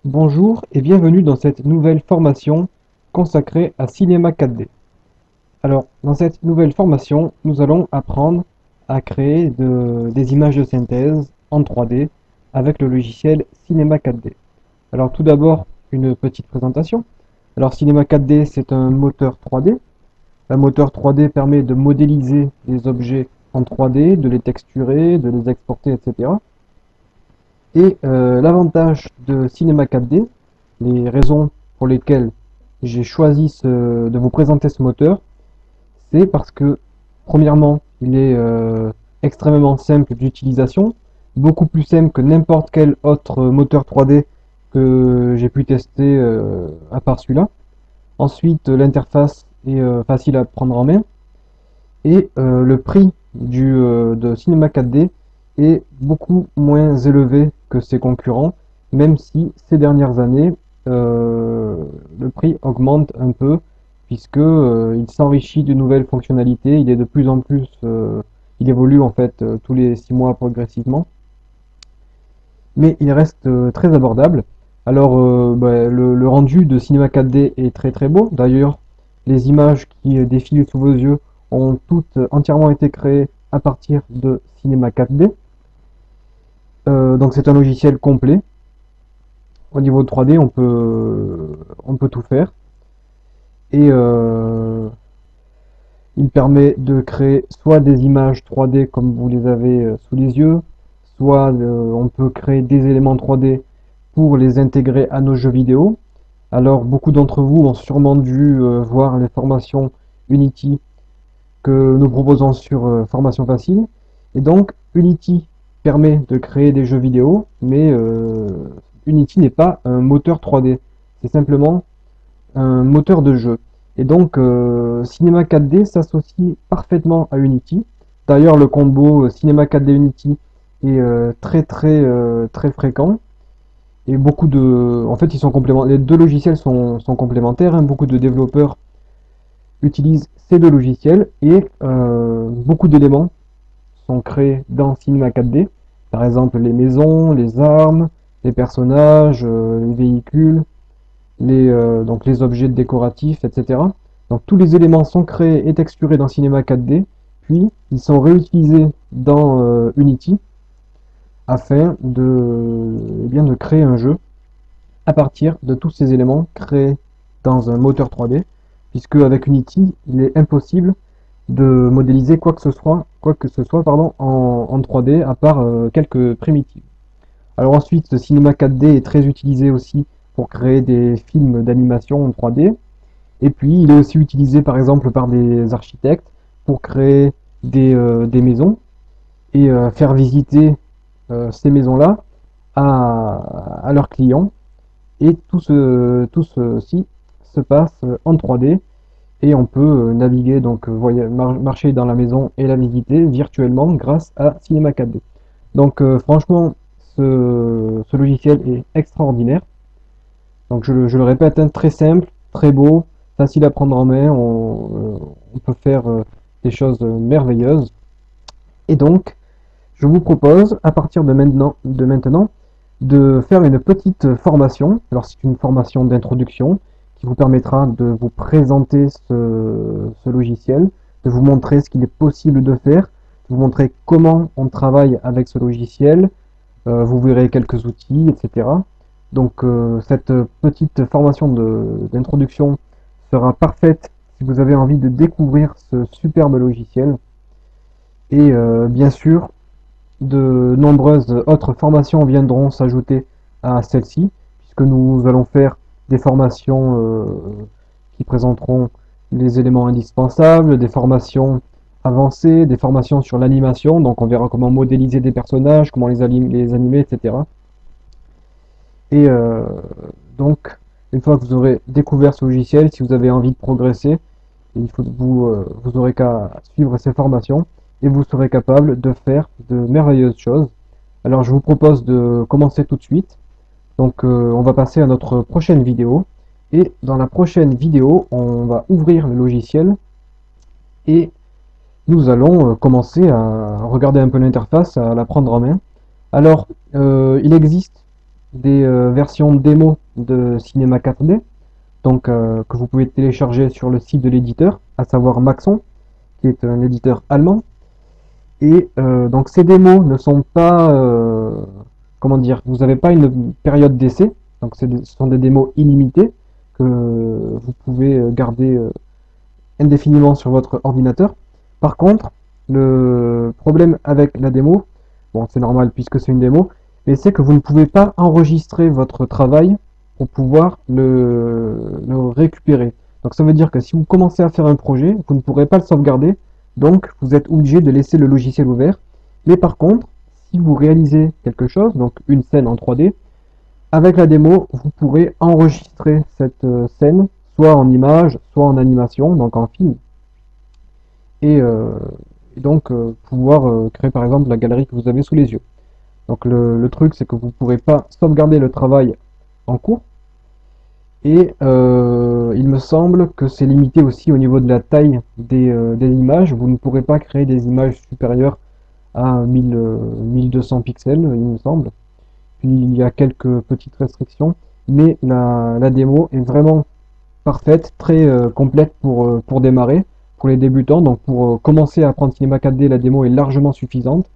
Bonjour et bienvenue dans cette nouvelle formation consacrée à Cinéma 4D. Alors, dans cette nouvelle formation, nous allons apprendre à créer des images de synthèse en 3D avec le logiciel Cinema 4D. Alors, tout d'abord, une petite présentation. Alors, Cinema 4D, c'est un moteur 3D. Un moteur 3D permet de modéliser les objets en 3D, de les texturer, de les exporter, etc. Et l'avantage de Cinema 4D, les raisons pour lesquelles j'ai choisi de vous présenter ce moteur, c'est parce que, premièrement, il est extrêmement simple d'utilisation, beaucoup plus simple que n'importe quel autre moteur 3D que j'ai pu tester à part celui-là. Ensuite, l'interface est facile à prendre en main. Et le prix de Cinema 4D est beaucoup moins élevé que ses concurrents, même si ces dernières années, euh, le prix augmente un peu, puisque il s'enrichit de nouvelles fonctionnalités, il est de plus en plus, il évolue en fait tous les 6 mois progressivement, mais il reste très abordable. Alors, le rendu de Cinema 4D est très très beau. D'ailleurs, les images qui défilent sous vos yeux ont toutes entièrement été créées à partir de Cinema 4D. Donc c'est un logiciel complet. Au niveau 3D, on peut tout faire. Et il permet de créer soit des images 3D comme vous les avez sous les yeux, soit on peut créer des éléments 3D pour les intégrer à nos jeux vidéo. Alors beaucoup d'entre vous ont sûrement dû voir les formations Unity que nous proposons sur Formation Facile. Et donc Unity permet de créer des jeux vidéo, mais Unity n'est pas un moteur 3D. C'est simplement un moteur de jeu. Et donc Cinema 4D s'associe parfaitement à Unity. D'ailleurs le combo Cinema 4D Unity est très fréquent. Et en fait, ils sont complémentaires. Les deux logiciels sont complémentaires, hein. Beaucoup de développeurs utilisent ces deux logiciels et beaucoup d'éléments sont créés dans Cinema 4D. Par exemple, les maisons, les armes, les personnages, les véhicules, donc les objets décoratifs, etc. Donc tous les éléments sont créés et texturés dans Cinema 4D, puis ils sont réutilisés dans Unity afin de créer un jeu à partir de tous ces éléments créés dans un moteur 3D, puisque avec Unity, il est impossible de modéliser quoi que ce soit en 3D, à part quelques primitives. Alors ensuite, le cinéma 4D est très utilisé aussi pour créer des films d'animation en 3D, et puis il est aussi utilisé par exemple par des architectes pour créer des maisons et faire visiter ces maisons-là à leurs clients. Et tout ceci se passe en 3D et on peut naviguer, donc marcher dans la maison et la visiter virtuellement grâce à Cinema 4D. Donc franchement, ce logiciel est extraordinaire. Donc je le répète, hein, très simple, très beau, facile à prendre en main, on peut faire des choses merveilleuses. Et donc, je vous propose, à partir de maintenant, de faire une petite formation. Alors c'est une formation d'introduction qui vous permettra de vous présenter ce logiciel, de vous montrer ce qu'il est possible de faire, de vous montrer comment on travaille avec ce logiciel. Vous verrez quelques outils, etc. Donc cette petite formation d'introduction sera parfaite si vous avez envie de découvrir ce superbe logiciel. Et bien sûr, de nombreuses autres formations viendront s'ajouter à celle-ci, puisque nous allons faire des formations qui présenteront les éléments indispensables, des formations avancées, des formations sur l'animation, donc on verra comment modéliser des personnages, comment les animer, etc. Et donc, une fois que vous aurez découvert ce logiciel, si vous avez envie de progresser, vous aurez qu'à suivre ces formations et vous serez capable de faire de merveilleuses choses. Alors je vous propose de commencer tout de suite. Donc on va passer à notre prochaine vidéo. Et dans la prochaine vidéo, on va ouvrir le logiciel et nous allons commencer à regarder un peu l'interface, à la prendre en main. Alors il existe des versions démo de Cinema 4D, donc que vous pouvez télécharger sur le site de l'éditeur, à savoir Maxon, qui est un éditeur allemand. Et donc ces démos ne sont pas, comment dire, vous n'avez pas une période d'essai, donc ce sont des démos illimitées que vous pouvez garder indéfiniment sur votre ordinateur. Par contre, le problème avec la démo, bon c'est normal puisque c'est une démo, mais c'est que vous ne pouvez pas enregistrer votre travail pour pouvoir le récupérer. Donc ça veut dire que si vous commencez à faire un projet, vous ne pourrez pas le sauvegarder, donc vous êtes obligé de laisser le logiciel ouvert. Mais par contre, si vous réalisez quelque chose, donc une scène en 3D, avec la démo, vous pourrez enregistrer cette scène, soit en image, soit en animation, donc en film, et, euh, et donc pouvoir créer par exemple la galerie que vous avez sous les yeux. Donc le truc, c'est que vous ne pourrez pas sauvegarder le travail en cours, et il me semble que c'est limité aussi au niveau de la taille des images. Vous ne pourrez pas créer des images supérieures à 1200 pixels, il me semble. Puis il y a quelques petites restrictions, mais la démo est vraiment parfaite, très complète pour démarrer, pour les débutants. Donc pour commencer à apprendre Cinema 4D, la démo est largement suffisante.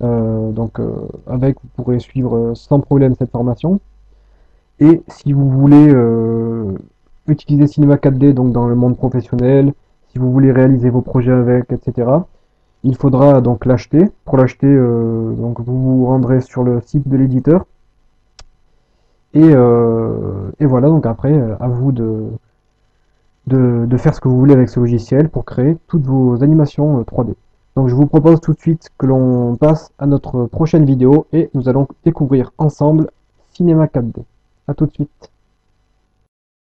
Avec, vous pourrez suivre sans problème cette formation. Et si vous voulez utiliser Cinema 4D donc dans le monde professionnel, si vous voulez réaliser vos projets avec, etc., il faudra donc l'acheter. Pour l'acheter, donc vous vous rendrez sur le site de l'éditeur. Et voilà, donc après, à vous de faire ce que vous voulez avec ce logiciel pour créer toutes vos animations 3D. Donc je vous propose tout de suite que l'on passe à notre prochaine vidéo et nous allons découvrir ensemble Cinema 4D. A tout de suite.